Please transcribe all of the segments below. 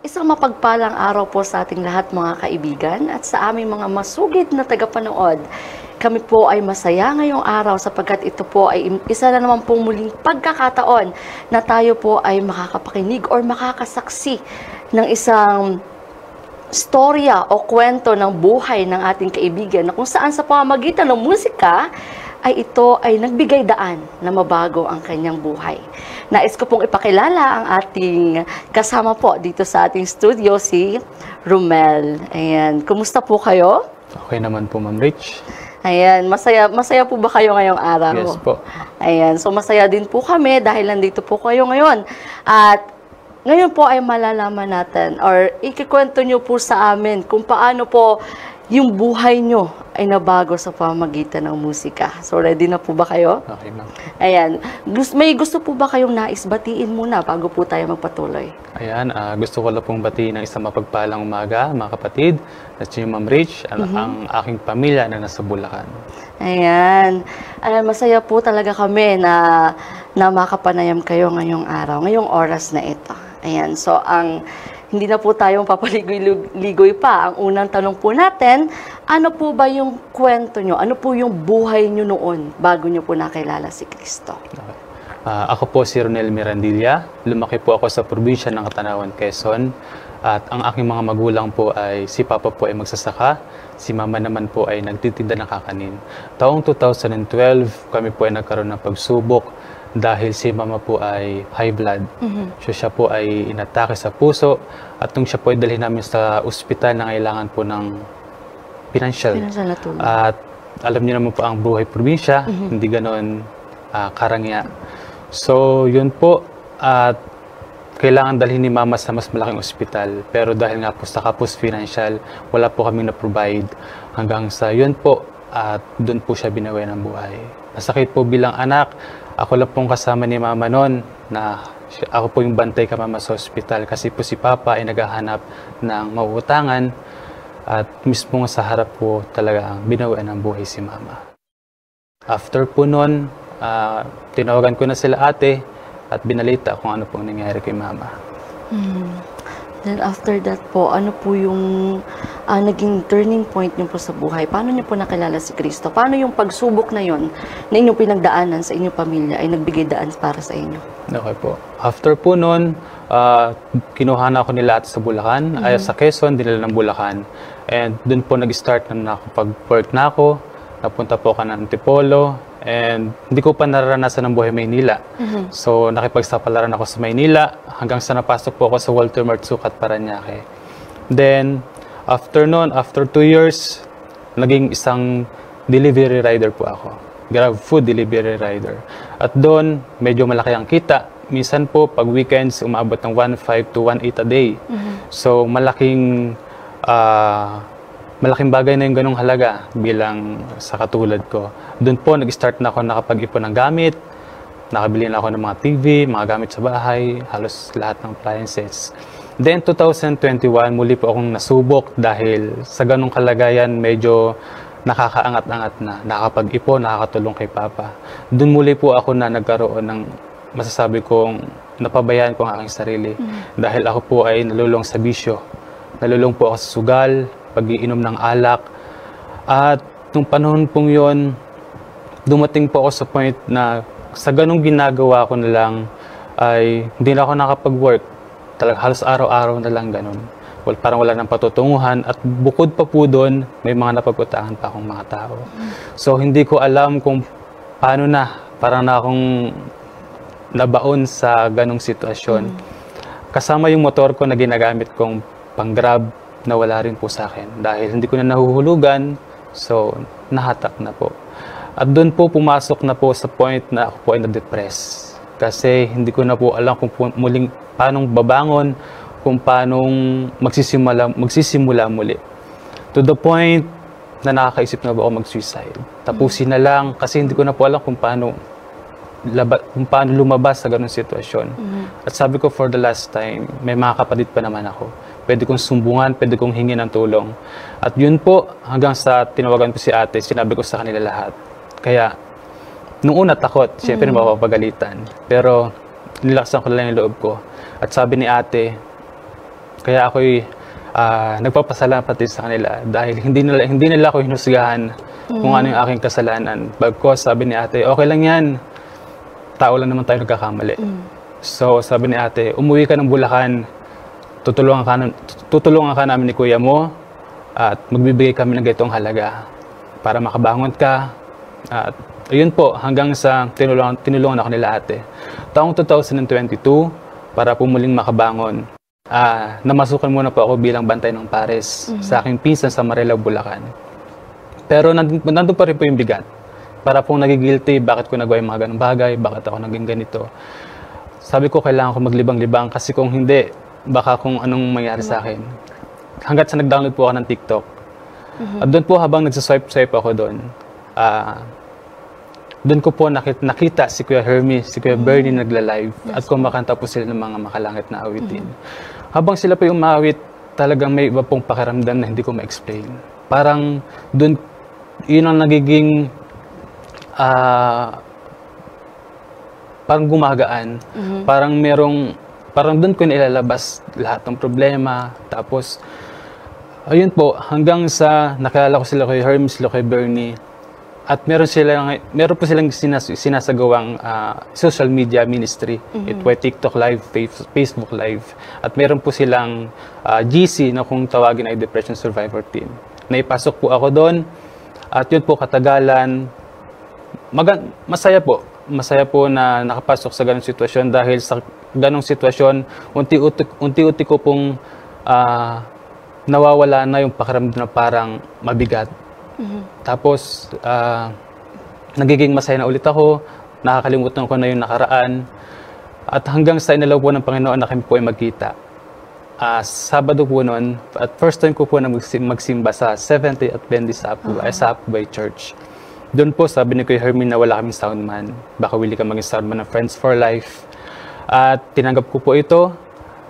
Isang mapagpalang araw po sa ating lahat mga kaibigan at sa aming mga masugid na tagapanood. Kami po ay masaya ngayong araw sapagkat ito po ay isa na naman pong muling pagkakataon na tayo po ay makakapakinig or makakasaksi ng isang storya o kwento ng buhay ng ating kaibigan na kung saan sa pamamagitan ng musika ay ito ay nagbigay daan na mabago ang kanyang buhay. Nais ko pong ipakilala ang ating kasama po dito sa ating studio, si Romel. Ayan, kumusta po kayo? Okay naman po, Ma'am Rich. Ayan, masaya po ba kayo ngayong araw? Yes po. Ayan, so masaya din po kami dahil nandito po kayo ngayon. At ngayon po ay malalaman natin or ikikwento nyo po sa amin kung paano po yung buhay nyo ay nabago sa pamamagitan ng musika. So, ready na po ba kayo? Okay, ma'am. Ayan. May gusto po ba kayong nais batiin muna bago po tayo magpatuloy? Ayan, gusto ko lang pong batiin ng isang mapagpalang umaga, mga kapatid, at si Ma'am Rich, ang aking pamilya na nasa Bulacan. Ayan. Masaya po talaga kami na makapanayam kayo ngayong araw, ngayong oras na ito. Ayan. So, hindi na po tayong papaligoy-ligoy pa. Ang unang tanong po natin, ano po ba yung kwento nyo? Ano po yung buhay nyo noon bago nyo po nakilala si Kristo? Okay. Ako po si Ronel Mirandilla. Lumaki po ako sa probinsya ng Katanawan, Quezon. At ang aking mga magulang po ay, si Papa po ay magsasaka, si Mama naman po ay nagtitinda ng kakanin. Taong 2012, kami po ay nagkaroon ng pagsubok dahil si Mama po ay high blood. So siya po ay inatake sa puso at nung siya po ay dalhin namin sa ospital na kailangan po ng financial na tulong. At alam niyo naman po ang buhay probinsya, hindi ganoon karangya. So yun po, at kailangan dalhin ni Mama sa mas malaking ospital. Pero dahil nga po sa kapos financial, wala po kaming na-provide hanggang sa yun po at doon po siya binawi ng buhay. Masakit po bilang anak. Ako lang pong kasama ni Mama noon na ako po yung bantay ka Mama sa ospital kasi po si Papa ay naghahanap ng mauutangan at mismo sa harap po talaga binawian ng buhay si Mama. After po noon, tinawagan ko na sila ate at binalita kung ano pong nangyari kay Mama. Then after that po, ano po yung naging turning point niyo po sa buhay? Paano niyo po nakilala si Kristo? Paano yung pagsubok na yon na inyong pinagdaanan sa inyong pamilya ay nagbigay daan para sa inyo? Okay po. After po noon, kinuha na ako nila sa Bulacan, ay sa Quezon, dinala ng Bulacan. And doon po nag-start na nakapag-work na ako. Napunta po ako ng Antipolo. And hindi ko pa nararanasan ng buhay Maynila. So nakipagsapalaran ako sa Maynila hanggang sa napasok po ako sa Walter Mart Sukat, Parañaque. Then after noon, after 2 years, naging isang delivery rider po ako. Grab food delivery rider. At doon, medyo malaki ang kita. Minsan po, pag weekends, umabot ng 1.5 to 1.8 a day. So malaking bagay na yung ganong halaga bilang sa katulad ko. Doon po, nag-start na ako nakapag-ipon ng gamit. Nakabili na ako ng mga TV, mga gamit sa bahay, halos lahat ng appliances. Then, 2021, muli po akong nasubok dahil sa ganong kalagayan, medyo nakakaangat-angat na. Nakapag-ipon, nakakatulong kay Papa. Doon muli po ako na nagkaroon ng masasabi kong napabayaan ko ang aking sarili. Dahil ako po ay nalulong sa bisyo. Nalulong po ako sa sugal, pag-iinom ng alak. At nung panahon pong yon, dumating po ako sa point na sa ganong ginagawa ko na lang ay hindi na ako nakapag-work. Talaga halos araw-araw na lang ganon. Parang wala nang patutunguhan at bukod pa po doon, may mga napag-utangan pa akong mga tao. So hindi ko alam kung paano na, parang na akong nabaon sa ganong sitwasyon. Kasama yung motor ko na ginagamit kong pang-grab, nawala rin po sa akin dahil hindi ko na nahuhulugan, so nahatak na po. At doon po pumasok na po sa point na ako po ay na-depress kasi hindi ko na po alam kung muling paanong babangon, kung paanong magsisimula muli. To the point na nakakaisip na ba ako mag-suicide. Tapusin na lang kasi hindi ko na po alam kung paano lumabas sa ganung sitwasyon. At sabi ko for the last time, may mga kapatid pa naman ako. Pwede kong sumbungan, pwede kong hingin ng tulong. At yun po, hanggang sa tinawagan ko si ate, sinabi ko sa kanila lahat. Kaya, nung una takot, siyempre mapapagalitan. Pero, nilaksan ko lang yung loob ko. At sabi ni ate, Kaya ako'y nagpapasalamat din sa kanila dahil hindi nila ako hinusgahan kung ano yung aking kasalanan. Bagkos sabi ni ate, okay lang yan. Tao lang naman tayo nagkakamali. So sabi ni ate, umuwi ka ng Bulacan, tutulungan ka namin ni kuya mo at magbibigay kami ng ganitong halaga para makabangon ka. At ayun po, hanggang sa tinulungan ako nila ate. Taong 2022, para po muling makabangon, namasukan muna po ako bilang bantay ng pares sa aking pinsan sa Marilao, Bulacan. Pero nandun pa rin po yung bigat. Para pong nagigilty, bakit ko nagawa yung mga ganong bagay, bakit ako naging ganito. Sabi ko, kailangan ko maglibang-libang kasi kung hindi, baka kung anong mangyari sa akin. Hanggat sa nag-download po ako ng TikTok. At doon po habang nagsaswipe-swipe ako doon, doon ko po nakita si Kuya Hermie, si Kuya Bernie nagla-live at kumakanta po sila ng mga makalangit na awitin. Habang sila po yung maawit, talagang may iba pong pakiramdam na hindi ko ma-explain. Parang doon, yun ang nagiging parang gumagaan. Parang doon ko nilalabas lahat ng problema. Tapos, ayun po, hanggang sa nakilala ko sila kay Hermie, sila kay Bernie. At meron po silang sinasagawang social media ministry. Ito ay TikTok Live, Facebook Live. At meron po silang GC na kung tawagin ay Depression Survivor Team. Naipasok po ako doon. At yun po katagalan. Masaya po. Masaya po na nakapasok sa ganong sitwasyon dahil sa ganong sitwasyon, unti-unti ko pong nawawala na yung pakiramdam na parang mabigat. Tapos, nagiging masaya na ulit ako, nakakalimutan ko na yung nakaraan, at hanggang sa inalaw po ng Panginoon na kami po ay magkita. Sabado po noon, at first time ko po na magsimba sa Seventh-day Adventist sa Apubay Church. Doon po, sabi ni Kuya Hermie na wala kaming soundman. Baka willing ka maging soundman ng Friends for Life. At tinanggap ko po ito,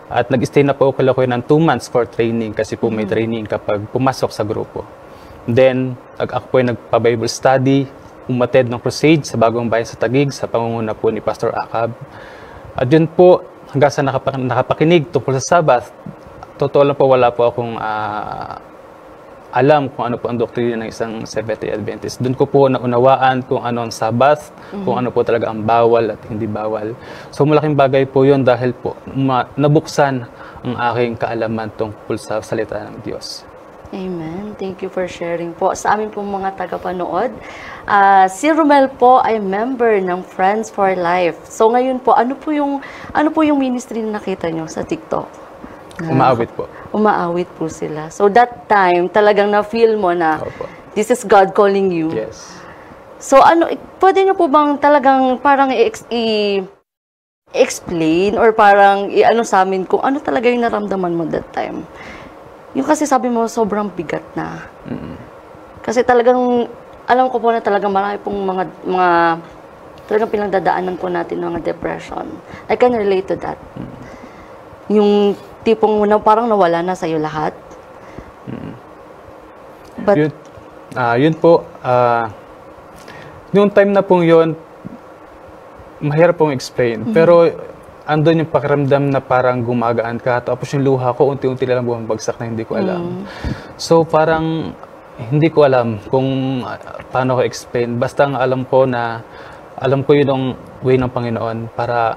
at nag-stay na po ako ng 2 months for training, kasi po may training kapag pumasok sa grupo. Then, ako po ay nagpa-Bible study, umattend ng crusade sa Bagong Bayan sa Taguig, sa pangunguna po ni Pastor Acab. At yun po, hanggang sa nakapakinig tungkol sa Sabbath, totoo lang po, wala po akong alam kung ano po ang doktrina ng isang Seventh-day Adventist. Doon ko po naunawaan kung ano ang Sabbath, kung ano po talaga ang bawal at hindi bawal. So, malaking bagay po yun dahil po nabuksan ang aking kaalaman tungkol sa salita ng Diyos. Amen. Thank you for sharing po. Sa amin pong mga tagapanood, si Romel po ay member ng Friends for Life. So ngayon po, ano po yung ministry na nakita nyo sa TikTok? Umaawit po. Umaawit po sila. So that time, talagang na-feel mo na this is God calling you. Yes. So pwede nyo po bang talagang parang i-explain or parang i-ano sa amin kung ano talaga yung naramdaman mo that time? Yung kasi sabi mo, sobrang bigat na. Kasi talagang, alam ko po na talagang marami pong mga talagang pinagdadaanan po natin ng mga depression. I can relate to that. Yung tipong parang nawala na sa'yo lahat. But, yun po, yung time na pong yun, mahirap pong explain. Pero, andun yung pakiramdam na parang gumagaan ka, tapos yung luha ko, unti-unti lang bumabagsak na hindi ko alam. So parang hindi ko alam kung paano ko explain. Basta ang alam ko yun ang way ng Panginoon para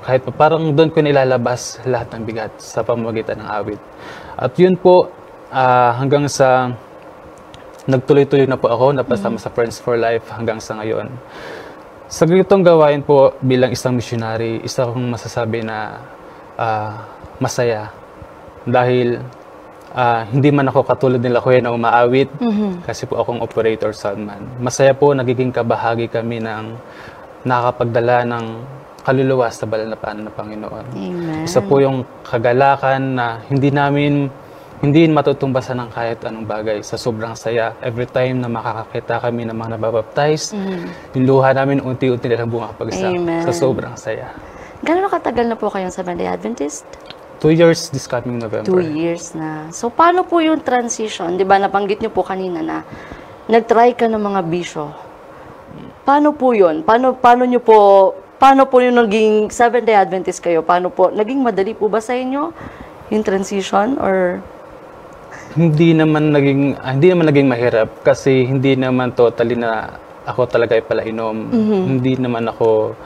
kahit parang doon ko nilalabas lahat ng bigat sa pamamagitan ng awit. At yun po, hanggang sa nagtuloy-tuloy na po ako, napasama sa Friends for Life hanggang sa ngayon. Sa ganitong gawain po bilang isang missionary, isa kong masasabi na masaya. Dahil hindi man ako katulad nila kuya na umaawit, kasi po akong operator soundman. Masaya po, nagiging kabahagi kami ng nakakapagdala ng kaluluwa sa banal na paanan ng Panginoon. Amen. Isa po yung kagalakan na hindi matutumbasan ng kahit anong bagay sa sobrang saya. Every time na makakakita kami ng mga nababaptize, yung luha namin unti-unti na lang bumapagsak sa sobrang saya. Gano'n katagal na po kayong Seventh-day Adventist? 2 years this coming November. 2 years na. So, paano po yung transition? Di ba, nabanggit niyo po kanina na nag-try ka ng mga bisyo. Paano po yun? Paano yung naging Seventh-day Adventist kayo? Paano po? Naging madali po ba sa inyo? yung transition or hindi naman naging mahirap kasi hindi naman totally na ako talaga ay palainom. Hindi naman ako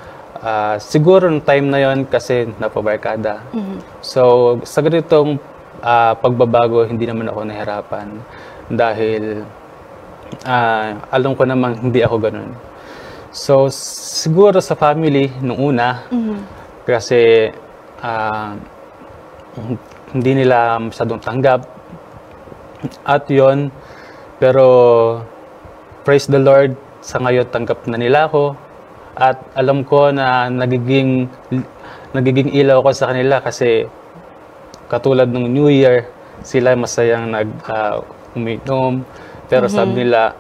siguro ng time na yon kasi napabarkada. So sa ganitong pagbabago hindi naman ako nahirapan dahil alam ko namang hindi ako ganun. So siguro sa family nung una kasi hindi nila masyadong tanggap at yon, pero praise the Lord, sa ngayon tanggap na nila ako at alam ko na nagiging ilaw ko sa kanila kasi katulad ng New Year sila masayang uminom, pero sabi nila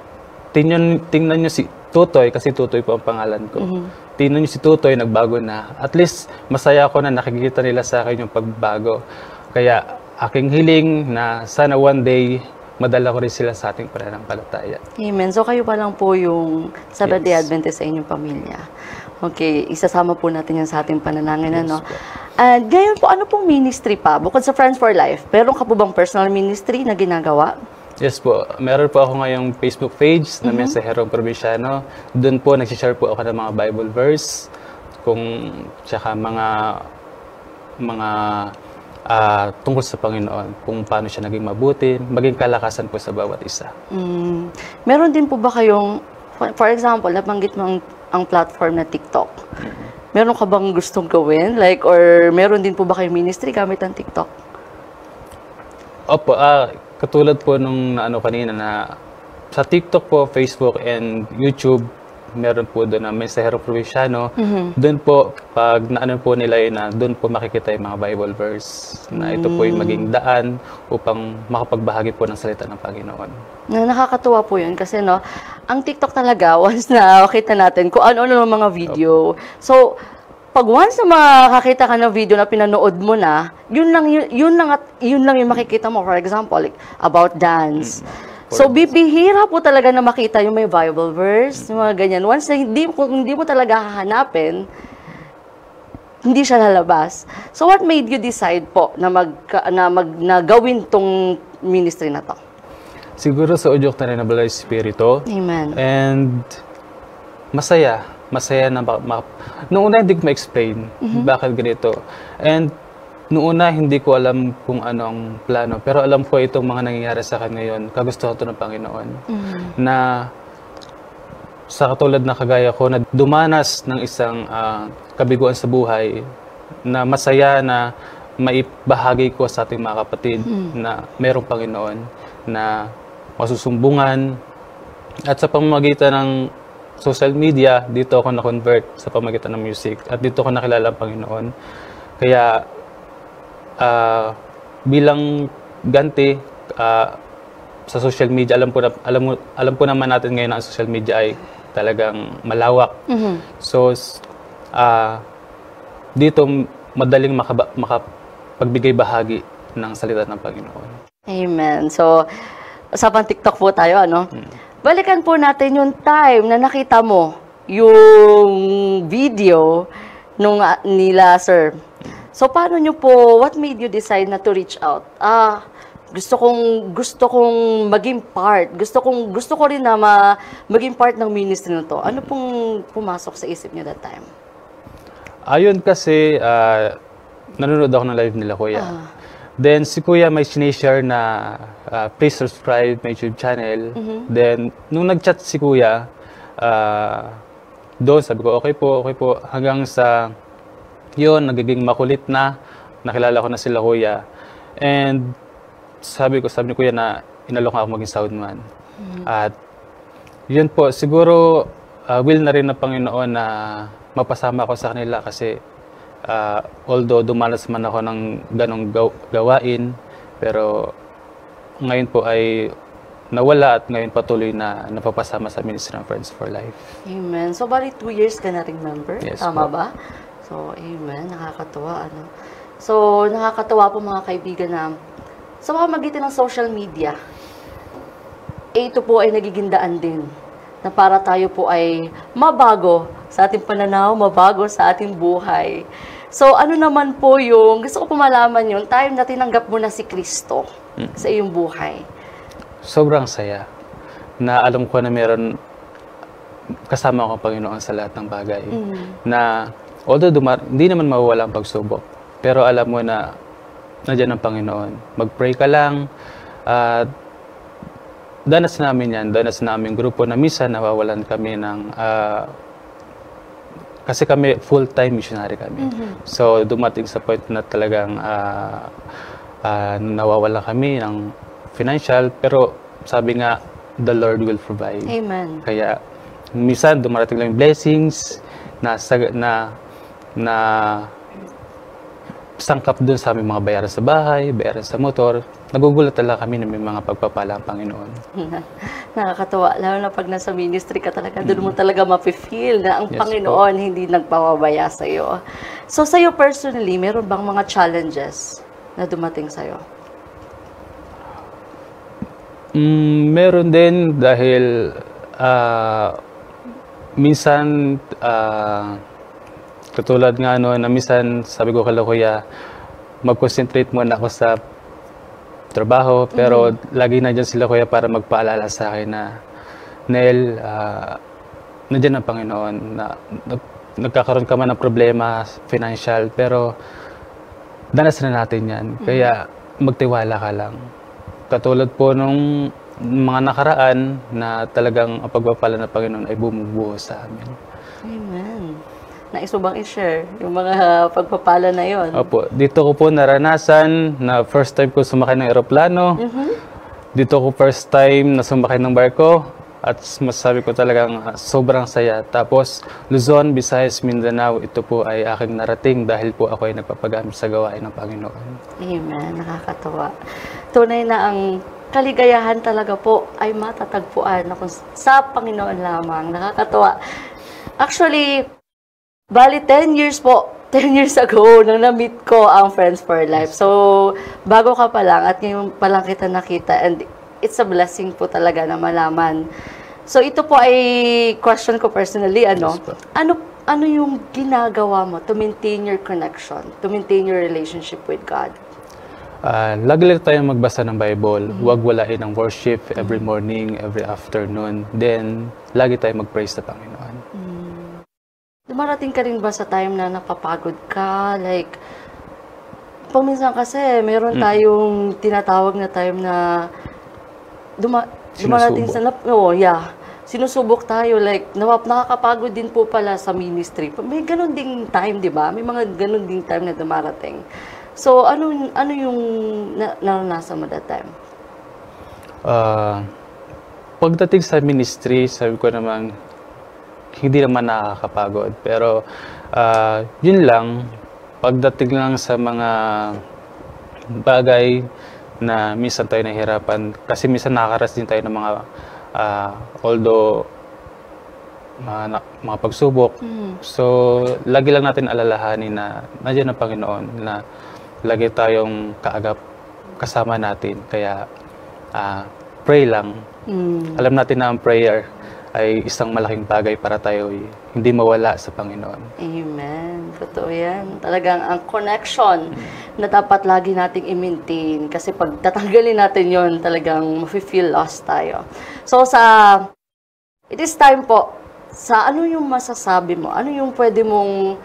tingnan nyo si Tutoy, kasi Tutoy po ang pangalan ko. Tingnan nyo si Tutoy, nagbago na. At least masaya ako na nakikita nila sa akin yung pagbago. Kaya aking hiling na sana one day madala ko rin sila sa ating pananampalataya. Amen. So kayo pa lang po yung Seventh-day Adventist sa inyong pamilya. Okay, isasama po natin yan sa ating panalangin. Ano? And ngayon po, ano pong ministry pa? Bukod sa Friends for Life, meron ka po bang personal ministry na ginagawa? Yes po. Meron po ako ngayong Facebook page na Mensaherong Probinsyano. Doon po nagsishare po ako ng mga Bible verse, tsaka mga tungkol sa Panginoon, kung paano siya naging mabuti, maging kalakasan po sa bawat isa. Meron din po ba kayong, for example, nabanggit mo ang platform na TikTok. Meron ka bang gustong gawin? Like, or meron din po ba kayong ministry gamit ang TikTok? Opo, katulad po nung kanina na sa TikTok po, Facebook, and YouTube, meron po doon na Mensaherong Probinsyano. Doon po, pag naano po nila yun na doon po makikita yung mga Bible verse na ito po yung maging daan upang makapagbahagi po ng salita ng Panginoon. Nakakatuwa po yun kasi ang TikTok talaga, once na makita natin kung ano-ano ng mga video. So, pag once na makakita ka ng video na pinanood mo na, yun lang yung makikita mo. For example, like, about dance. So, bibihira po talaga na makita yung may Bible verse, yung mga ganyan. Once na hindi mo talaga hahanapin, hindi siya lalabas. So, what made you decide po na gawin tong ministry na to? Siguro sa udyok na rin na Balay Espiritu. Amen. And masaya na noong una hindi ko ma-explain bakit ganito. And noong una, hindi ko alam kung anong plano. Pero alam ko itong mga nangyayari sa akin ngayon, kagustuhan ito ng Panginoon. Na sa katulad na kagaya ko, na dumanas ng isang kabiguan sa buhay, na masaya na maibahagi ko sa ating mga kapatid na mayroong Panginoon, na masusumbungan. At sa pamamagitan ng social media, dito ako na-convert sa pamamagitan ng music. At dito ako nakilala ang Panginoon. Kaya bilang ganti sa social media, alam po naman natin ngayon na ang social media ay talagang malawak. So dito madaling makapagbigay bahagi ng salita ng Panginoon. Amen. So usapang TikTok po tayo, ano? Balikan po natin yung time na nakita mo yung video nila, sir. So, paano nyo po, what made you decide na to reach out? Gusto kong maging part. Gusto ko rin na maging part ng ministry na to. Ano pong pumasok sa isip nyo that time? Ayun kasi, nanonood ako ng live nila, Kuya. Then, si Kuya may sinishare na please subscribe my YouTube channel. Then, nung nag-chat si Kuya, doon sabi ko, okay po. Hanggang sa yun, nagiging makulit na. Nakilala ko na sila, Kuya. And sabi ni Kuya na inalok ako maging soundman. At yun po, siguro will na rin ng Panginoon na mapasama ako sa kanila kasi although dumanas man ako ng ganong gawain, pero ngayon po ay nawala at ngayon patuloy na napapasama sa Ministry ng Friends for Life. Amen. So, bali 2 years ka na rin member? Yes, tama po. ba? So, amen. Nakakatuwa, ano? So, nakakatuwa po mga kaibigan na sa pamamagitan ng social media, ito po ay nagiging daan din na para tayo po ay mabago sa ating pananaw, mabago sa ating buhay. So, ano naman po yung, gusto ko po malaman yung time na tinanggap mo na si Kristo sa iyong buhay? Sobrang saya na alam ko na meron kasama ako ang Panginoon sa lahat ng bagay. Na although hindi naman mawawala ang pagsubok, pero alam mo na nandiyan ang Panginoon. Mag-pray ka lang at danas namin yan. Danas namin grupo na minsan nawawalan kami ng kasi kami full-time missionary kami. So dumating sa point na talagang nawawala kami ng financial, pero sabi nga, the Lord will provide. Amen. Kaya minsan dumarating lang yung blessings na sangkap dun sa aming mga bayaran sa bahay, bayaran sa motor. Nagugulat talaga kami na may mga pagpapala ang Panginoon. Nakakatawa. Lalo na pag nasa ministry ka talaga, doon mo talaga mapifeel na ang Panginoon hindi nagpapabaya sa iyo. So, sa iyo personally, meron bang mga challenges na dumating sa iyo? Meron din dahil minsan katulad nga na minsan sabi ko kala Kuya, mag-concentrate muna ako sa trabaho, pero lagi na dyan sila Kuya para magpaalala sa akin na Nel, nandiyan ang Panginoon, na nagkakaroon ka man ng problema financial, pero danas na natin yan, kaya magtiwala ka lang. Katulad po nung mga nakaraan na talagang ang pagpapala ng Panginoon ay bumubuhos sa amin. Amen. Nais mo bang i-share yung mga pagpapala na yon? Opo. Dito ko po naranasan na first time ko sumakay ng eroplano. Dito ko first time na sumakay ng barko. At masasabi ko talagang sobrang saya. Tapos Luzon, Visayas, Mindanao, ito po ay aking narating dahil po ako ay nagpapagamit sa gawain ng Panginoon. Amen. Nakakatawa. Tunay na ang kaligayahan talaga po ay matatagpuan sa Panginoon lamang. Nakakatawa. Actually, bali 10 years po. 10 years ago, nang na-meet ko ang Friends for Life. So, bago ka pa lang at ngayon pa lang kita nakita, and it's a blessing po talaga na malaman. So, ito po ay question ko personally, ano? Yes, Ano yung ginagawa mo to maintain your connection, to maintain your relationship with God? Lagi lang tayong magbasa ng Bible. Huwag walain ang worship every morning, every afternoon. Then, lagi tayong mag-praise sa Panginoon. Dumarating ka rin ba sa time na napapagod ka? Like, paminsan kasi, meron tayong tinatawag na time na dumarating sa... Sinusubok tayo. Like, nakakapagod din po pala sa ministry. May ganun ding time, di ba? May mga ganun ding time na dumarating. So, ano yung naranasan mo that time? Pagdating sa ministry, sabi ko naman, hindi naman nakakapagod. Pero, yun lang, pagdating lang sa mga bagay na minsan tayo nahihirapan, kasi minsan nakakaras din tayo ng mga, although, mga pagsubok. So, lagi lang natin alalahanin na nandiyan ang Panginoon, na lagi tayong kaagap kasama natin. Kaya, pray lang. Alam natin na ang prayer ay isang malaking bagay para tayo hindi mawala sa Panginoon. Amen. Totoo yan. Talagang ang connection na dapat lagi nating i-maintain. Kasi pag tatanggalin natin yon, talagang mafe-feel lost tayo. So, it is time po, sa ano yung masasabi mo? Ano yung pwede mong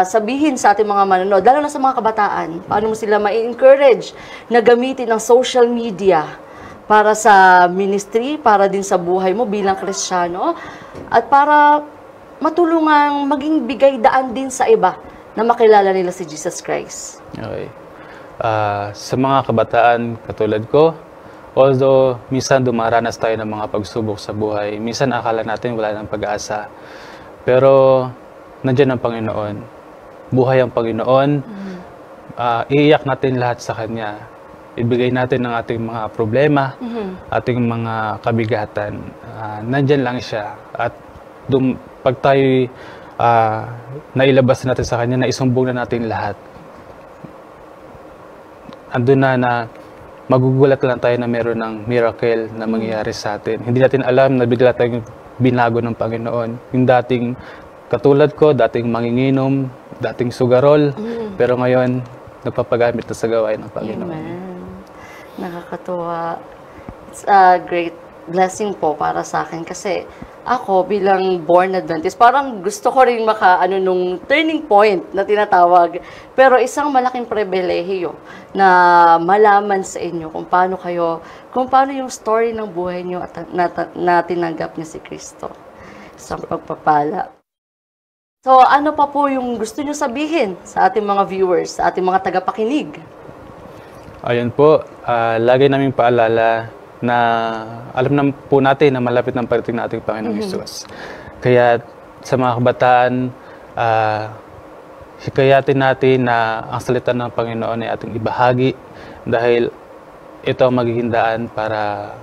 sabihin sa ating mga manonood, lalo na sa mga kabataan? Paano mo sila ma-encourage na gamitin ang social media para sa ministry, para din sa buhay mo bilang Kristiyano, at para matulungang maging bigay daan din sa iba na makilala nila si Jesus Christ. Okay. Sa mga kabataan katulad ko, although minsan dumaranas tayo ng mga pagsubok sa buhay, minsan akala natin wala ng pag-asa. Pero nandiyan ang Panginoon. Buhay ang Panginoon. Iiyak natin lahat sa Kanya. Ibigay natin ang ating mga problema, ating mga kabigatan. Nandyan lang siya. At pag tayo nailabas natin sa Kanya, naisumbong na natin lahat. Andun na magugulat lang tayo na meron ng miracle na mangyayari sa atin. Hindi natin alam na bigla tayong binago ng Panginoon. Yung dating katulad ko, dating manginginom, dating sugarol, pero ngayon, nagpapagamit na sa gawain ng Panginoon. Amen. Nakakatuwa. It's a great blessing po para sa akin kasi ako bilang born Adventist, parang gusto ko rin nung turning point na tinatawag. Pero isang malaking pribilehiyo na malaman sa inyo kung paano yung story ng buhay niyo at na tinanggap niyo si Kristo. Isang pagpapala. So, ano pa po yung gusto niyo sabihin sa ating mga viewers, sa ating mga tagapakinig? Ayun po, lagi naming paalala na alam na po natin na malapit ng parating na ating Panginoong Hesus. Kaya sa mga kabataan, hikayatin natin na ang salita ng Panginoon ay ating ibahagi dahil ito ang magiging daan para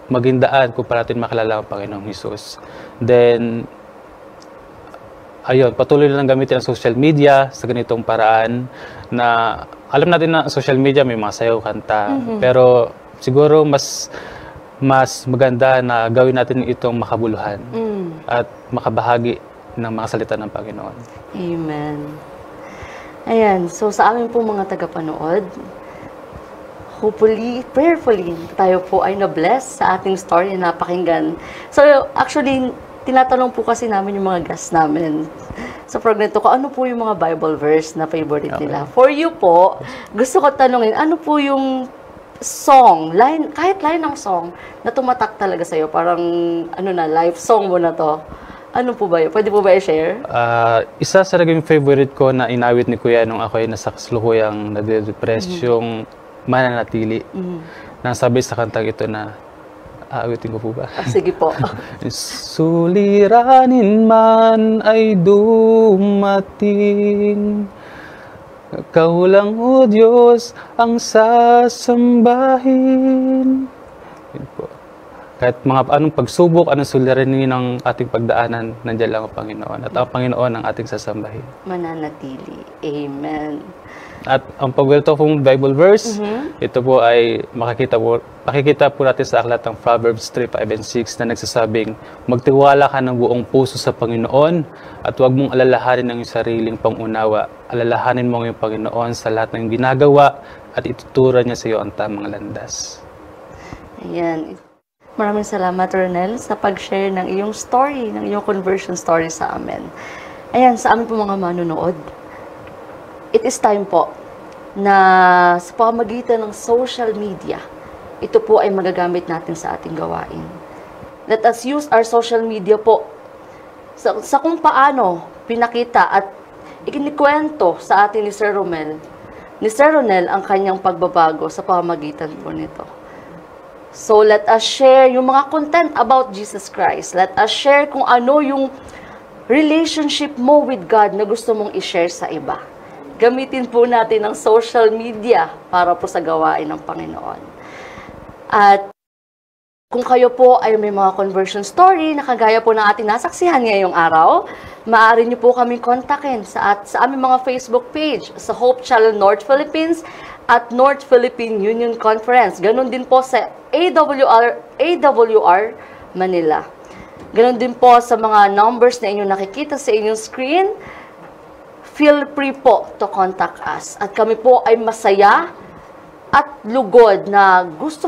maging daan kung para natin makilala ang Panginoong Hesus. Then, ayun, patuloy lang gamitin ang social media sa ganitong paraan na alam natin na social media may mga sayaw, kanta, pero siguro mas maganda na gawin natin itong makabuluhan at makabahagi ng mga salita ng Panginoon. Amen. Ayan, so sa amin po mga tagapanood, hopefully, prayerfully, tayo po ay na-bless sa ating story na napakinggan. So actually, tinatanong po kasi namin yung mga guests namin sa program ko, ano po yung mga Bible verse na favorite nila. For you po, gusto ko tanungin, ano po yung song, kahit line ng song, na tumatak talaga sa'yo, parang life song mo na to. Ano po ba yun? Pwede po ba i-share? Isa sa naging favorite ko na inawit ni Kuya nung ako ay nasa kaslukuyang nade-depress, yung Mananatili. Nang sabi sa kantang ito na, aawitin ko po ba? Sige po. Suliranin man ay dumating, Ikaw lang, O Diyos, ang sasambahin. Yun po. Kahit mga anong pagsubok, anong suliranin ng ating pagdaanan, nandiyan lang ang Panginoon. At ang Panginoon ang ating sasambahin. Mananatili. Amen. At ang paborito kong Bible verse, ito po ay makikita po natin sa aklat ng Proverbs 3, 5, and 6 na nagsasabing, magtiwala ka ng buong puso sa Panginoon at huwag mong alalahanin ang iyong sariling pangunawa. Alalahanin mo ang iyong Panginoon sa lahat ng ginagawa at ituturan niya sa iyo ang tamang landas. Ayan. Maraming salamat, Ronel, sa pag-share ng iyong story, ng iyong conversion story sa amin. Ayan, sa amin po mga manunood, it is time po na sa pamamagitan ng social media, ito po ay magagamit natin sa ating gawain. Let us use our social media po sa kung paano pinakita at ikinikwento sa atin ni Sir Ronel ang kanyang pagbabago sa pamamagitan po nito. So let us share yung mga content about Jesus Christ. Let us share kung ano yung relationship mo with God na gusto mong i-share sa iba. Gamitin po natin ang social media para po sa gawain ng Panginoon. At kung kayo po ay may mga conversion story na kagaya po ng ating nasaksihan ngayong araw, maaari niyo po kaming kontakin sa aming mga Facebook page, sa Hope Channel North Philippines at North Philippine Union Conference. Ganon din po sa AWR Manila. Ganon din po sa mga numbers na inyong nakikita sa inyong screen. Feel free po to contact us. At kami po ay masaya at lugod na gusto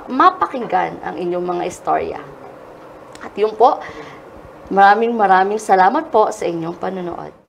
mapakinggan ang inyong mga istorya. At yun po, maraming salamat po sa inyong panonood.